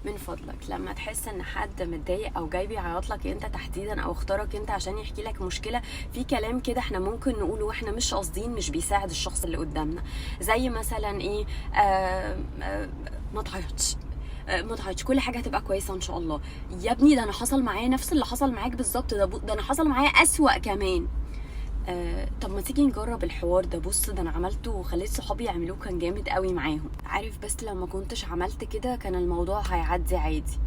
من فضلك لما تحس ان حد متضايق او جاي بيعيط لك انت تحديدا او اختارك انت عشان يحكي لك مشكله، في كلام كده احنا ممكن نقوله واحنا مش قاصدين، مش بيساعد الشخص اللي قدامنا. زي مثلا ايه؟ ما تعيطش، ما تعيطش، كل حاجه هتبقى كويسه ان شاء الله. يا ابني ده انا حصل معايا نفس اللي حصل معاك بالظبط، ده انا حصل معايا اسوأ كمان. طب ما تيجي نجرب الحوار ده، بص ده انا عملته وخليت صحابي يعملوه كان جامد قوي معاهم. عارف بس لو ما كنتش عملت كده كان الموضوع هيعدي عادي.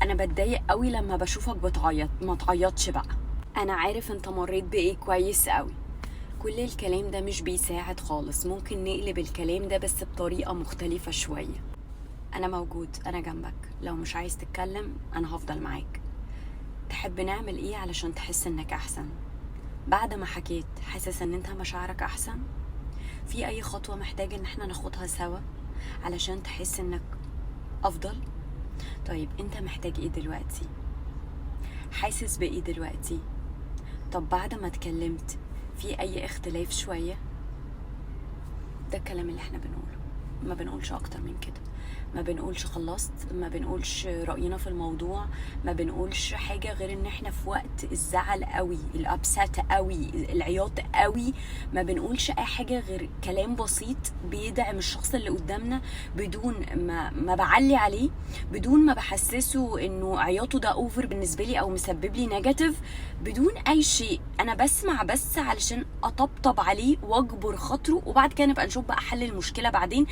انا بتضايق قوي لما بشوفك بتعيط، ما تعيطش بقى، انا عارف انت مريت بايه كويس قوي. كل الكلام ده مش بيساعد خالص، ممكن نقلب الكلام ده بس بطريقة مختلفة شوية. انا موجود، انا جنبك، لو مش عايز تتكلم انا هفضل معاك. تحب نعمل ايه علشان تحس انك احسن؟ بعد ما حكيت حاسس ان انت مشاعرك احسن؟ في اي خطوة محتاج ان احنا ناخدها سوا علشان تحس انك افضل؟ طيب انت محتاج ايه دلوقتي؟ حاسس بايه دلوقتي؟ طب بعد ما اتكلمت في اي اختلاف شوية؟ ده الكلام اللي احنا بنقوله، ما بنقولش اكتر من كده. ما بنقولش خلصت، ما بنقولش رأينا في الموضوع، ما بنقولش حاجة غير ان احنا في وقت الزعل قوي، الابسات قوي، العياط قوي، ما بنقولش اي حاجة غير كلام بسيط بيدعم الشخص اللي قدامنا، بدون ما بعلي عليه، بدون ما بحسسه انه عياطه ده اوفر بالنسبة لي او مسبب لي نيجاتيف، بدون اي شيء. انا بسمع بس علشان اطبطب عليه واجبر خاطره، وبعد كده نبقى نشوف بقى حل المشكلة بعدين.